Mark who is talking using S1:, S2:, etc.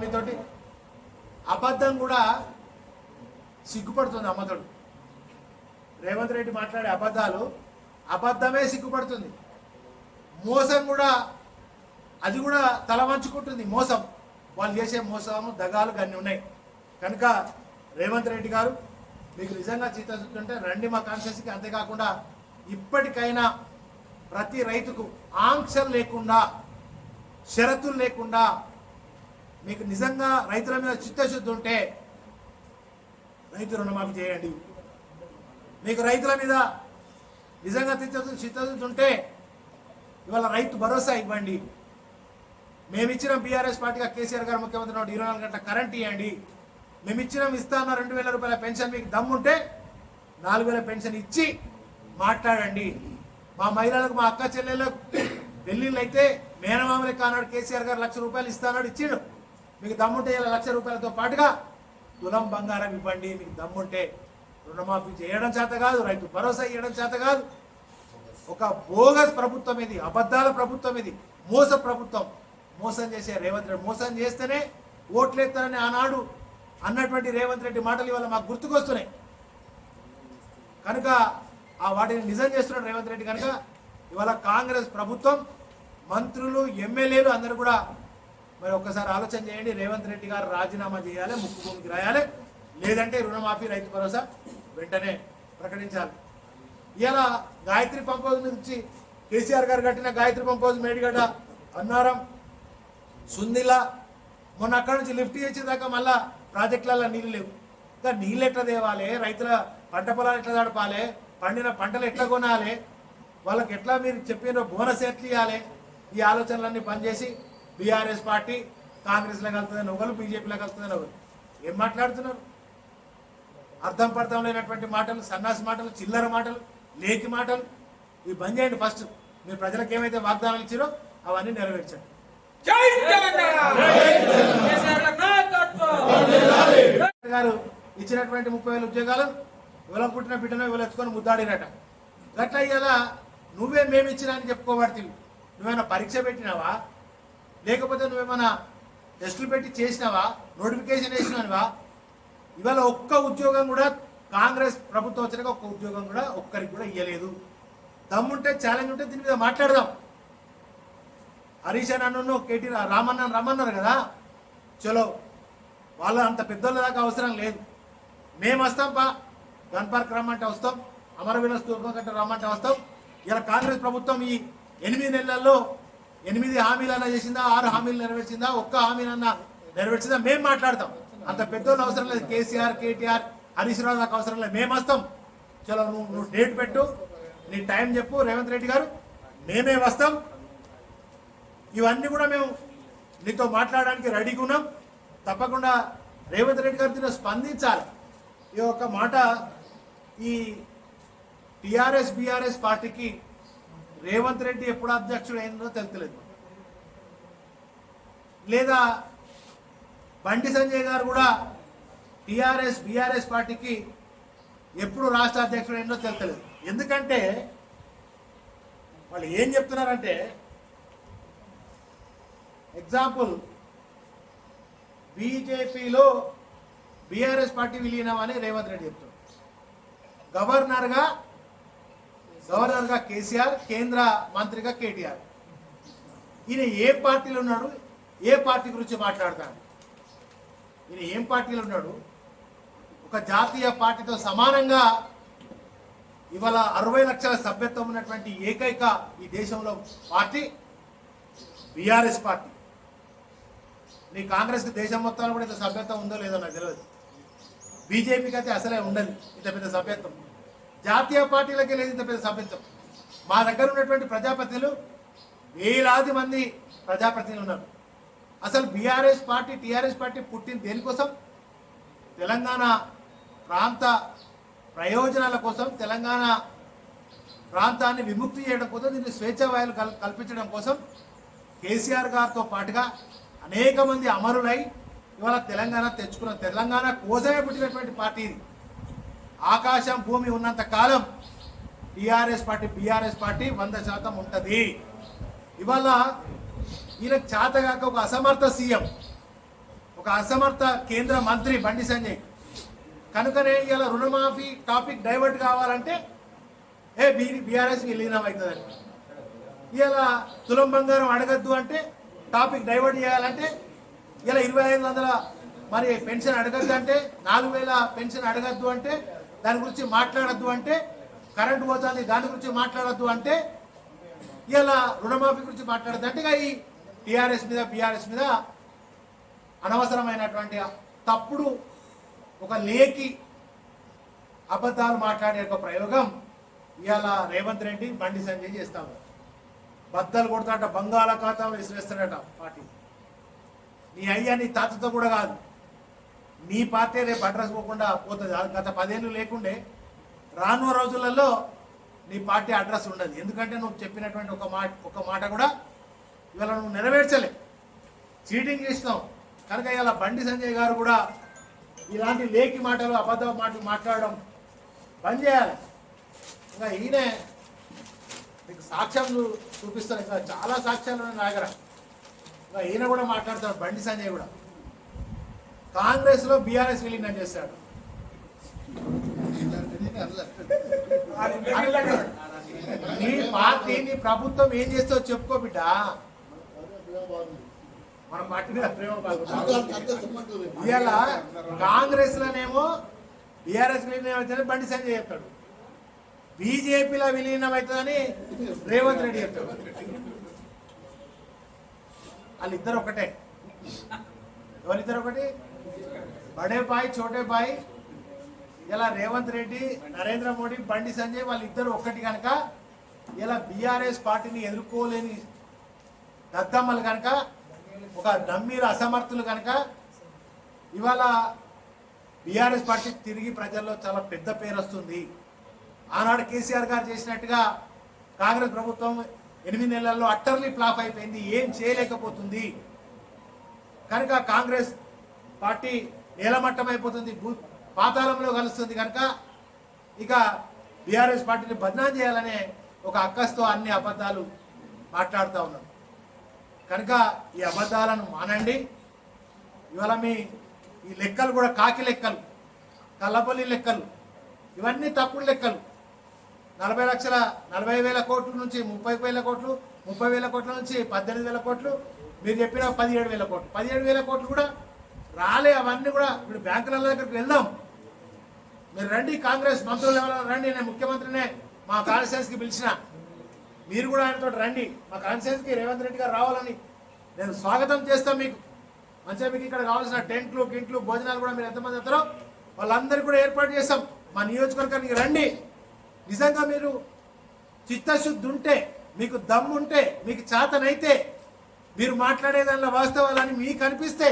S1: మీతోటి అబద్ధం కూడా సిగ్గుపడుతుంది అమ్మతోడు. రేవంత్ రెడ్డి మాట్లాడే అబద్ధమే సిగ్గుపడుతుంది. మోసం కూడా అది కూడా తల వంచుకుంటుంది. మోసం వాళ్ళు చేసే మోసము దగాలు అన్నీ ఉన్నాయి. కనుక రేవంత్ రెడ్డి గారు మీకు నిజంగా చిత్తశుద్ధి ఉంటే రండి మా కాన్స్టిట్యూన్సీకి. అంతేకాకుండా ఇప్పటికైనా ప్రతి రైతుకు ఆంక్షలు లేకుండా షరతులు లేకుండా మీకు నిజంగా రైతుల మీద చిత్తశుద్ధి ఉంటే రైతు రుణమాఫీ చేయండి. మీకు రైతుల మీద నిజంగా చిత్తశుద్ధి ఉంటే ఇవాళ రైతు భరోసా ఇవ్వండి. మేమిచ్చిన బీఆర్ఎస్ పార్టీగా కేసీఆర్ గారు ముఖ్యమంత్రి 24 గంటల కరెంట్ ఇవ్వండి. మేమిచ్చిన ఇస్తా అన్న 2000 రూపాయల పెన్షన్ మీకు దమ్ముంటే 4000 పెన్షన్ ఇచ్చి మాట్లాడండి. మా మహిళలకు మా అక్క చెల్లెళ్ళకు పెళ్ళిళ్ళు అయితే మేనమామలకి కానాడు కేసీఆర్ గారు 1,00,000 రూపాయలు ఇస్తానాడు ఇచ్చిండు. మీకు దమ్ముంటే ఇలా 1,00,000 రూపాయలతో పాటుగా తులం బంగారం ఇవ్వండి. మీకు దమ్ముంటే రుణమాఫీ చేయడం చేత కాదు, రైతు భరోసా ఇవ్వడం చేత కాదు. ఒక బోగస్ ప్రభుత్వం ఇది, అబద్ధాల ప్రభుత్వం ఇది, మోస ప్రభుత్వం. మోసం చేసే రేవంత్ రెడ్డి మోసం చేస్తేనే ఓట్లేస్తారని ఆనాడు అన్నటువంటి రేవంత్ రెడ్డి మాటలు ఇవాళ మాకు గుర్తుకొస్తున్నాయి. కనుక ఆ వాటిని నిజం చేస్తున్నాడు రేవంత్ రెడ్డి. కనుక ఇవాళ కాంగ్రెస్ ప్రభుత్వం మంత్రులు ఎమ్మెల్యేలు అందరూ కూడా మరి ఒక్కసారి ఆలోచన చేయండి. రేవంత్ రెడ్డి గారు రాజీనామా చేయాలి, ముక్కు భూమికి రాయాలి, లేదంటే రుణమాఫీ రైతు భరోసా వెంటనే ప్రకటించాలి. ఇలా గాయత్రి పంప్ హౌస్ నుంచి కేసీఆర్ గారు కట్టిన గాయత్రి పంప్ హౌస్ మేడిగడ్డ, అన్నారం, సుందిలా మొన్న అక్కడి నుంచి లిఫ్ట్ చేసేదాకా మళ్ళా ప్రాజెక్టులలో నీళ్ళు లేవు. ఇంకా నీళ్ళు ఎట్లా తేవాలి, రైతుల పంట పొలాలు ఎట్లా తడపాలి, పండిన పంటలు ఎట్లా కొనాలి, వాళ్ళకి ఎట్లా మీరు చెప్పిన బోనస్ ఎట్లా ఇవ్వాలి, ఈ ఆలోచనలన్నీ పనిచేసి బీఆర్ఎస్ పార్టీ కాంగ్రెస్లో కలుతుందని ఒకరు, బీజేపీలో కలుతుందని ఒకరు. ఏం మాట్లాడుతున్నారు? అర్థం పర్థం లేనటువంటి మాటలు, సన్నాసి మాటలు, చిల్లర మాటలు, లేకి మాటలు ఇవి బంద్ చేయండి. ఫస్ట్ మీరు ప్రజలకు ఏమైతే వాగ్దానాలు ఇచ్చారో అవన్నీ నెరవేర్చండి. గారు ఇచ్చినటువంటి 30,000 ఉద్యోగాలు ఇవాళ పుట్టిన బిడ్డను ఇవాళ ఎత్తుకొని ముద్దాడినట. గట్లా ఇలా నువ్వే మేము ఇచ్చినా అని చెప్పుకోబడుతుంది. నువ్వేమైనా పరీక్ష పెట్టినావా, లేకపోతే నువ్వేమైనా టెస్టులు పెట్టి చేసినావా, నోటిఫికేషన్ వేసినావా? ఇవాళ ఒక్క ఉద్యోగం కూడా కాంగ్రెస్ ప్రభుత్వం వచ్చినాక ఒక్క ఉద్యోగం కూడా ఒక్కరికి కూడా ఇవ్వలేదు. దమ్ముంటే ఛాలెంజ్ ఉంటే దీని మీద మాట్లాడదాం. హరీష్ అన్నను కేటీ రామన్న రమ్మన్నారు కదా, చలో వాళ్ళు అంత పెద్దోళ్ళ దాకా అవసరం లేదు. మేము వస్తాం పా, గన్ పార్క్ రమ్మంటే వస్తాం, అమరవీర స్తూపం కంటే రమ్మంటే వస్తాం. ఇలా కాంగ్రెస్ ప్రభుత్వం ఈ 8 నెలల్లో 8 హామీలన్నా చేసిందా, 6 హామీలు నెరవేర్చిందా, ఒక్క హామీలన్నా నెరవేర్చిందా? మేము మాట్లాడతాం. అంత పెద్దోళ్ళు అవసరం లేదు. కేసీఆర్, కేటీఆర్, హరీష్ రావు దాకా అవసరం లేదు. మేము వస్తాం. చలో నువ్వు డేట్ పెట్టు, నీ టైం చెప్పు రేవంత్ రెడ్డి గారు, మేమే వస్తాం. ఇవన్నీ కూడా మేము నీతో మాట్లాడడానికి రెడీగా ఉన్నాం. తప్పకుండా రేవంత్ రెడ్డి గారు దీన్ని స్పందించాలి. ఈ ఒక్క మాట, ఈ టీఆర్ఎస్ బీఆర్ఎస్ పార్టీకి రేవంత్ రెడ్డి ఎప్పుడు అధ్యక్షుడు అయిందో తెలుస్తలేదు. లేదా బండి సంజయ్ గారు కూడా టీఆర్ఎస్ బీఆర్ఎస్ పార్టీకి ఎప్పుడు రాష్ట్ర అధ్యక్షుడు అయిందో తెలుస్తలేదు. ఎందుకంటే వాళ్ళు ఏం చెప్తున్నారంటే, ఎగ్జాంపుల్ బీజేపీలో బీఆర్ఎస్ పార్టీ విలీనం అని రేవంత్ రెడ్డి చెప్తాడు. గవర్నర్గా కేసీఆర్, కేంద్ర మంత్రిగా కేటీఆర్. ఈయన ఏ పార్టీలో ఉన్నాడు, ఏ పార్టీ గురించి మాట్లాడతాడు? ఈయన ఏం పార్టీలో ఉన్నాడు? ఒక జాతీయ పార్టీతో సమానంగా ఇవాళ 60 లక్షల సభ్యత్వం ఉన్నటువంటి ఏకైక ఈ దేశంలో పార్టీ బీఆర్ఎస్ పార్టీ. నీ కాంగ్రెస్కి దేశం మొత్తంలో కూడా ఇంత సభ్యత్వం ఉందో లేదో నాకు తెలియదు. బీజేపీకి అయితే అసలే ఉండదు ఇంత పెద్ద సభ్యత్వం. జాతీయ పార్టీలకే లేదు ఇంత పెద్ద సభ్యత్వం. మా దగ్గర ఉన్నటువంటి ప్రజాప్రతినిధులు వేలాది మంది ప్రజాప్రతినిధులు ఉన్నారు. అసలు బీఆర్ఎస్ పార్టీ, టీఆర్ఎస్ పార్టీ పుట్టిన దేనికోసం? తెలంగాణ ప్రాంత ప్రయోజనాల కోసం, తెలంగాణ ప్రాంతాన్ని విముక్తి చేయడం కోసం, దీన్ని స్వేచ్ఛా వాయులు కల్పించడం కోసం కేసీఆర్ గారితో పాటుగా అనేక మంది అమరులై ఇవాళ తెలంగాణ తెచ్చుకున్న, తెలంగాణ కోసమే పుట్టినటువంటి పార్టీ ఇది. ఆకాశం భూమి ఉన్నంత కాలం టీఆర్ఎస్ పార్టీ, బీఆర్ఎస్ పార్టీ 100% ఉంటుంది. ఇవాళ ఈయనకు చేతగాక ఒక అసమర్థ సీఎం, ఒక అసమర్థ కేంద్ర మంత్రి బండి సంజయ్. కనుకనే ఇలా రుణమాఫీ టాపిక్ డైవర్ట్ కావాలంటే బీఆర్ఎస్ విలీనం అవుతుందని, ఇలా తులం బంగారం అడగద్దు అంటే టాపిక్ డైవర్ట్ చేయాలంటే ఇలా 2500 మరి పెన్షన్ అడగద్దు అంటే 4000 పెన్షన్ అడగద్దు అంటే దాని గురించి మాట్లాడద్దు అంటే, కరెంటు పోతుంది దాని గురించి మాట్లాడద్దు అంటే, ఇలా రుణమాఫీ గురించి మాట్లాడద్దు అంటే ఈ టీఆర్ఎస్ మీద బీఆర్ఎస్ మీద అనవసరమైనటువంటి తప్పుడు ఒక లేఖి అబద్ధాలు మాట్లాడే ఒక ప్రయోగం ఇవాళ రేవంత్ రెడ్డి బండి సంజయ్ చేస్తాము. బద్దలు కొడతాడట, బంగాళాఖాతం విసిరేస్తాడట పార్టీ. నీ అయ్యా నీ తాతతో కూడా కాదు, నీ పార్టీ రేపు అడ్రస్ పోకుండా పోతుంది. గత 10 ఏళ్ళు లేకుండే రానున్న రోజులలో నీ పార్టీ అడ్రస్ ఉండదు. ఎందుకంటే నువ్వు చెప్పినటువంటి ఒక మాట కూడా ఇవాళ నువ్వు నెరవేర్చలే, చీటింగ్ చేసినావు. కనుక ఇవాళ బండి సంజయ్ గారు కూడా ఇలాంటి లేఖి మాటలు అబద్ధ మాటలు మాట్లాడడం బంద్ చేయాలి. ఇంకా ఈయనే మీకు సాక్ష్యం చూపిస్తారు, ఇంకా చాలా సాక్ష్యాలు ఉన్నాయి నా దగ్గర. ఇంకా ఈయన కూడా మాట్లాడతాడు, బండి సంజయ్ కూడా కాంగ్రెస్లో బీఆర్ఎస్ విలీనం చేశాడు. నీ పార్టీ నీ ప్రభుత్వం ఏం చేస్తావో చెప్పుకో బిడ్డ. మన పార్టీ మీద ప్రేమ ఇవాళ కాంగ్రెస్ లోనేమో బీఆర్ఎస్ విలీనం అవుతుందని బండి సంజయ్ చెప్తాడు, బీజేపీలో విలీనం అవుతుందని రేవంత్ రెడ్డి చెప్తాడు. వాళ్ళిద్దరు ఒకటే. ఎవరిద్దరు ఒకటి? బడే బాయ్ చోటే బాయ్. ఇలా రేవంత్ రెడ్డి, నరేంద్ర మోడీ, బండి సంజయ్ వాళ్ళిద్దరు ఒక్కటి కనుక ఇలా బీఆర్ఎస్ పార్టీని ఎదుర్కోలేని దద్దమ్మలు కనుక, ఒక డమ్మీలు అసమర్థులు కనుక ఇవాళ బీఆర్ఎస్ పార్టీ తిరిగి ప్రజల్లో చాలా పెద్ద పేరు వస్తుంది. ఆనాడు కేసీఆర్ గారు చేసినట్టుగా కాంగ్రెస్ ప్రభుత్వం 8 నెలల్లో అట్టర్లీ ఫ్లాప్ అయిపోయింది, ఏం చేయలేకపోతుంది. కనుక కాంగ్రెస్ పార్టీ నేలమట్టం అయిపోతుంది, పాతాళంలో కలుస్తుంది. కనుక ఇక బీఆర్ఎస్ పార్టీని బదనాం చేయాలనే ఒక అక్కస్తో అన్ని అబద్ధాలు మాట్లాడుతూ ఉన్నారు. కనుక ఈ అబద్ధాలను మానండి. ఇవాళ ఈ లెక్కలు కూడా కాకి లెక్కలు, కల్లపల్లి లెక్కలు, ఇవన్నీ తప్పుడు లెక్కలు. 40,40,000 కోట్ల నుంచి 30,000 కోట్లు, 30,000 కోట్ల నుంచి 18,000 కోట్లు, మీరు చెప్పిన 17,000 కోట్లు. 17,000 కోట్లు కూడా రాలే. అవన్నీ కూడా ఇప్పుడు బ్యాంకుల దగ్గరికి వెళ్దాం, మీరు రండి, కాంగ్రెస్ మంత్రులు ఎవరైనా రండి, నేను ముఖ్యమంత్రినే మా కాన్స్టిట్యూన్సీకి పిలిచిన, మీరు కూడా ఆయనతో రండి, మా కాన్స్టిట్యూన్సీకి రేవంత్ రెడ్డి గారు రావాలని నేను స్వాగతం చేస్తాం. మీకు మంచిగా మీకు ఇక్కడ కావాల్సిన టెంట్లు గింట్లు భోజనాలు కూడా మీరు ఎంతమంది వస్తారో వాళ్ళందరికీ కూడా ఏర్పాటు చేస్తాం. మా నియోజకవర్గానికి రండి. నిజంగా మీరు చిత్తశుద్ధి ఉంటే, మీకు దమ్ముంటే, మీకు చేతనైతే, మీరు మాట్లాడే దానిలో వాస్తవాలని మీకు అనిపిస్తే